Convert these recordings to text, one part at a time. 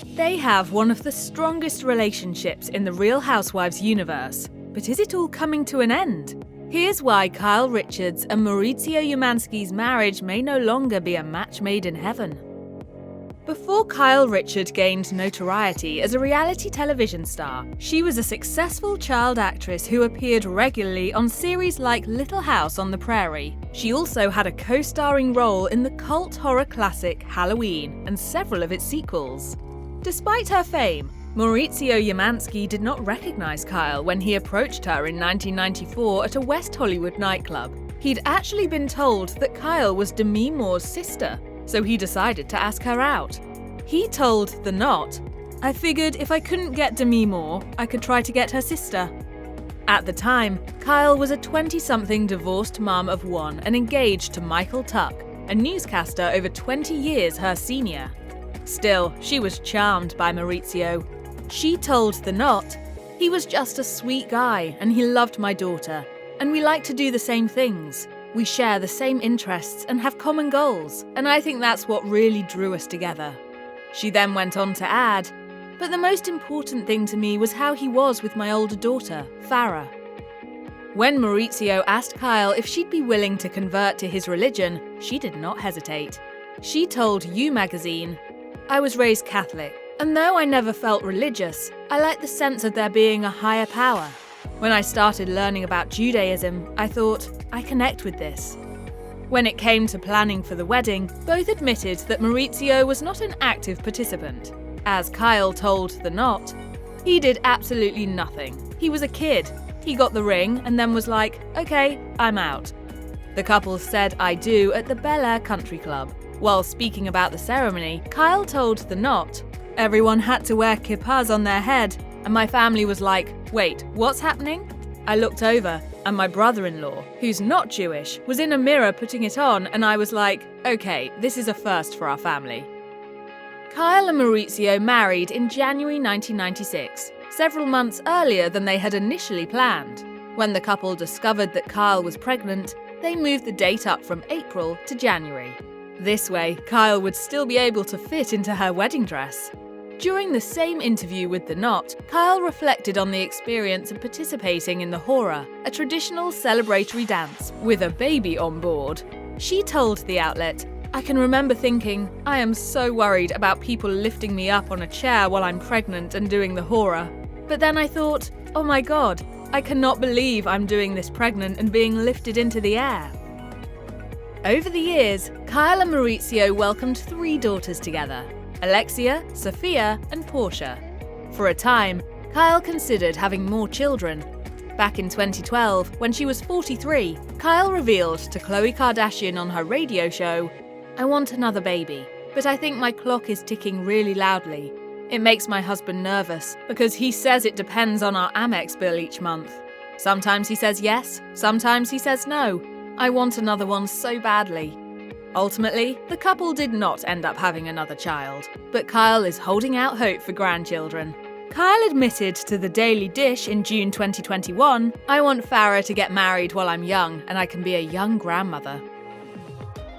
They have one of the strongest relationships in the Real Housewives universe. But is it all coming to an end? Here's why Kyle Richards and Mauricio Umansky's marriage may no longer be a match made in heaven. Before Kyle Richards gained notoriety as a reality television star, she was a successful child actress who appeared regularly on series like Little House on the Prairie. She also had a co-starring role in the cult horror classic Halloween and several of its sequels. Despite her fame, Mauricio Umansky did not recognize Kyle when he approached her in 1994 at a West Hollywood nightclub. He'd actually been told that Kyle was Demi Moore's sister, so he decided to ask her out. He told The Knot, "I figured if I couldn't get Demi Moore, I could try to get her sister." At the time, Kyle was a 20-something divorced mum of one and engaged to Michael Tuck, a newscaster over 20 years her senior. Still, she was charmed by Mauricio. She told The Knot, "He was just a sweet guy and he loved my daughter, and we like to do the same things. We share the same interests and have common goals, and I think that's what really drew us together." She then went on to add, "But the most important thing to me was how he was with my older daughter, Farah." When Mauricio asked Kyle if she'd be willing to convert to his religion, she did not hesitate. She told You magazine, "I was raised Catholic, and though I never felt religious, I like the sense of there being a higher power. When I started learning about Judaism, I thought, I connect with this." When it came to planning for the wedding, both admitted that Mauricio was not an active participant. As Kyle told The Knot, "He did absolutely nothing. He was a kid. He got the ring and then was like, okay, I'm out." The couple said "I do" at the Bel Air Country Club. While speaking about the ceremony, Kyle told The Knot, "Everyone had to wear kippahs on their head, and my family was like, wait, what's happening? I looked over, and my brother-in-law, who's not Jewish, was in a mirror putting it on, and I was like, okay, this is a first for our family." Kyle and Mauricio married in January 1996, several months earlier than they had initially planned. When the couple discovered that Kyle was pregnant, they moved the date up from April to January. This way, Kyle would still be able to fit into her wedding dress. During the same interview with The Knot, Kyle reflected on the experience of participating in the hora, a traditional celebratory dance, with a baby on board. She told the outlet, "I can remember thinking, I am so worried about people lifting me up on a chair while I'm pregnant and doing the hora. But then I thought, oh my god, I cannot believe I'm doing this pregnant and being lifted into the air." Over the years, Kyle and Mauricio welcomed 3 daughters together: Alexia, Sophia, and Portia. For a time, Kyle considered having more children. Back in 2012, when she was 43, Kyle revealed to Khloe Kardashian on her radio show, "I want another baby, but I think my clock is ticking really loudly. It makes my husband nervous because he says it depends on our Amex bill each month. Sometimes he says yes, sometimes he says no. I want another one so badly." Ultimately, the couple did not end up having another child, but Kyle is holding out hope for grandchildren. Kyle admitted to The Daily Dish in June 2021, "I want Farah to get married while I'm young and I can be a young grandmother."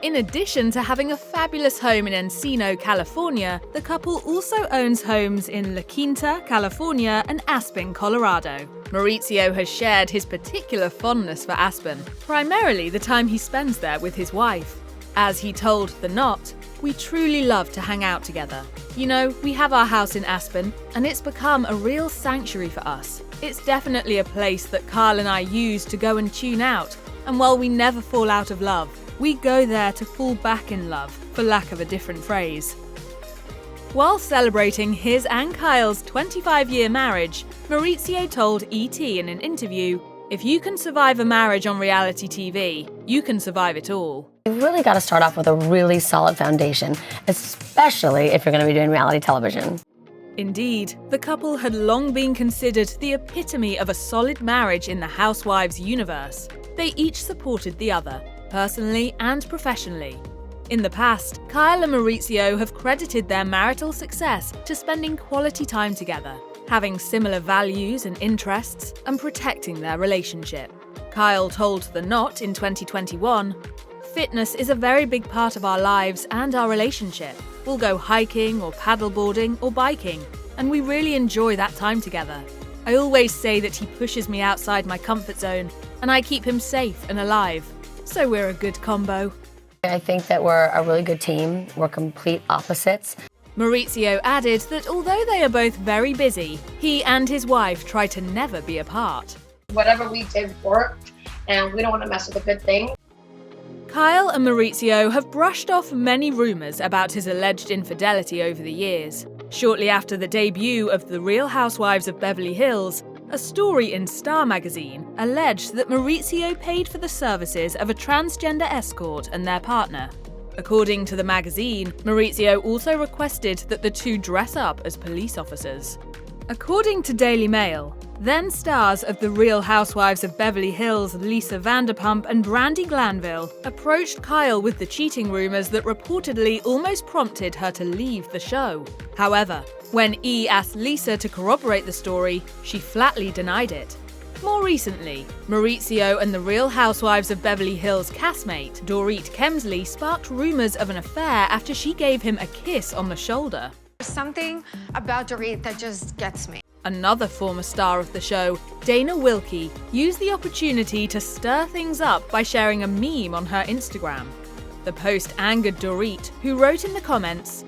In addition to having a fabulous home in Encino, California, the couple also owns homes in La Quinta, California and Aspen, Colorado. Mauricio has shared his particular fondness for Aspen, primarily the time he spends there with his wife. As he told The Knot, "We truly love to hang out together. You know, we have our house in Aspen, and it's become a real sanctuary for us. It's definitely a place that Kyle and I use to go and tune out, and while we never fall out of love, we go there to fall back in love, for lack of a different phrase." While celebrating his and Kyle's 25-year marriage, Mauricio told ET in an interview, "If you can survive a marriage on reality TV, you can survive it all." You've really got to start off with a really solid foundation, especially if you're going to be doing reality television. Indeed, the couple had long been considered the epitome of a solid marriage in the Housewives universe. They each supported the other, personally and professionally. In the past, Kyle and Mauricio have credited their marital success to spending quality time together, having similar values and interests, and protecting their relationship. Kyle told The Knot in 2021, Fitness is a very big part of our lives and our relationship. We'll go hiking or paddleboarding or biking, and we really enjoy that time together. I always say that he pushes me outside my comfort zone, and I keep him safe and alive. So we're a good combo. I think that we're a really good team. We're complete opposites. Mauricio added that although they are both very busy, he and his wife try to never be apart. Whatever we did worked, and we don't want to mess with a good thing. Kyle and Mauricio have brushed off many rumors about his alleged infidelity over the years. Shortly after the debut of The Real Housewives of Beverly Hills, a story in Star magazine alleged that Mauricio paid for the services of a transgender escort and their partner. According to the magazine, Mauricio also requested that the two dress up as police officers. According to Daily Mail, then stars of The Real Housewives of Beverly Hills, Lisa Vanderpump and Brandi Glanville, approached Kyle with the cheating rumors that reportedly almost prompted her to leave the show. However, when E asked Lisa to corroborate the story, she flatly denied it. More recently, Mauricio and The Real Housewives of Beverly Hills castmate Dorit Kemsley sparked rumors of an affair after she gave him a kiss on the shoulder. There's something about Dorit that just gets me. Another former star of the show, Dana Wilkie, used the opportunity to stir things up by sharing a meme on her Instagram. The post angered Dorit, who wrote in the comments,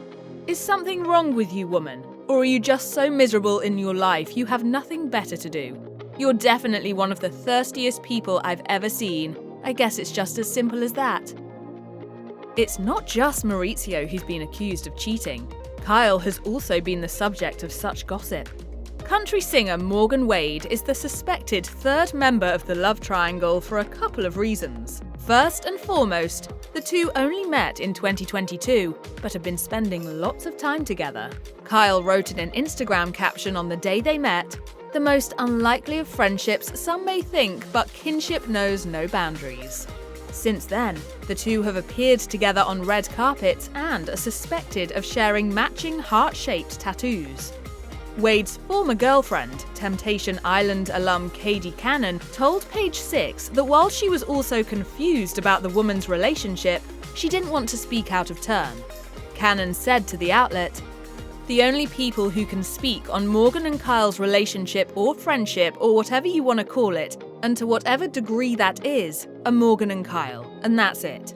"Is something wrong with you, woman? Or are you just so miserable in your life you have nothing better to do? You're definitely one of the thirstiest people I've ever seen. I guess it's just as simple as that." It's not just Mauricio who's been accused of cheating. Kyle has also been the subject of such gossip. Country singer Morgan Wade is the suspected third member of the love triangle for a couple of reasons. First and foremost, the two only met in 2022, but have been spending lots of time together. Kyle wrote in an Instagram caption on the day they met, "The most unlikely of friendships some may think, but kinship knows no boundaries." Since then, the two have appeared together on red carpets and are suspected of sharing matching heart-shaped tattoos. Wade's former girlfriend, Temptation Island alum Katie Cannon, told Page Six that while she was also confused about the woman's relationship, she didn't want to speak out of turn. Cannon said to the outlet, "The only people who can speak on Morgan and Kyle's relationship or friendship or whatever you want to call it, and to whatever degree that is, are Morgan and Kyle, and that's it."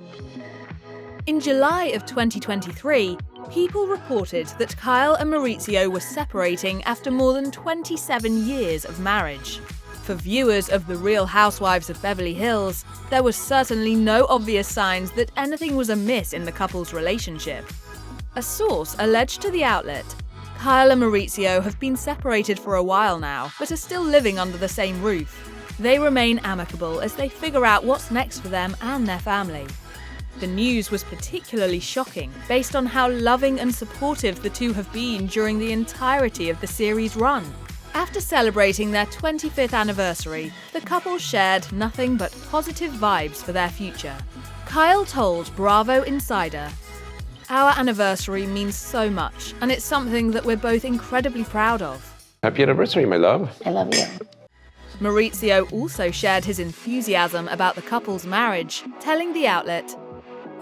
In July of 2023, People reported that Kyle and Mauricio were separating after more than 27 years of marriage. For viewers of The Real Housewives of Beverly Hills, there was certainly no obvious signs that anything was amiss in the couple's relationship. A source alleged to the outlet, Kyle and Mauricio have been separated for a while now, but are still living under the same roof. They remain amicable as they figure out what's next for them and their family. The news was particularly shocking based on how loving and supportive the two have been during the entirety of the series' run. After celebrating their 25th anniversary, the couple shared nothing but positive vibes for their future. Kyle told Bravo Insider, "Our anniversary means so much, and it's something that we're both incredibly proud of." Happy anniversary, my love. I love you. Mauricio also shared his enthusiasm about the couple's marriage, telling the outlet,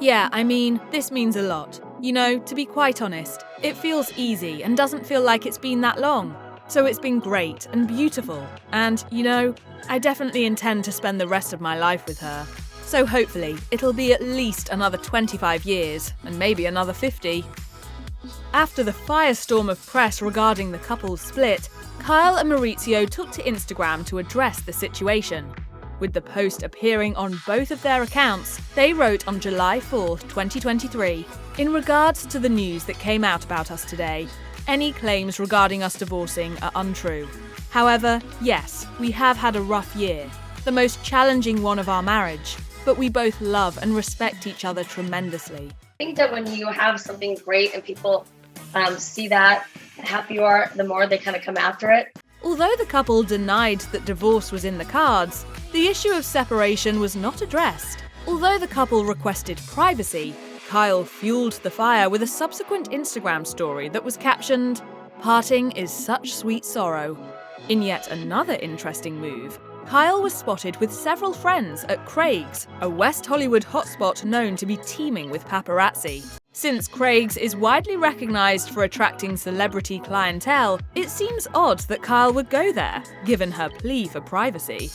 "Yeah, I mean, this means a lot. You know, to be quite honest, it feels easy and doesn't feel like it's been that long. So it's been great and beautiful. And, you know, I definitely intend to spend the rest of my life with her. So hopefully, it'll be at least another 25 years, and maybe another 50. After the firestorm of press regarding the couple's split, Kyle and Mauricio took to Instagram to address the situation. With the post appearing on both of their accounts, they wrote on July 4, 2023, "In regards to the news that came out about us today, any claims regarding us divorcing are untrue. However, yes, we have had a rough year, the most challenging one of our marriage, but we both love and respect each other tremendously." I think that when you have something great and people see that, how happy you are, the more they kind of come after it. Although the couple denied that divorce was in the cards, the issue of separation was not addressed. Although the couple requested privacy, Kyle fueled the fire with a subsequent Instagram story that was captioned, "Parting is such sweet sorrow." In yet another interesting move, Kyle was spotted with several friends at Craig's, a West Hollywood hotspot known to be teeming with paparazzi. Since Craig's is widely recognized for attracting celebrity clientele, it seems odd that Kyle would go there, given her plea for privacy.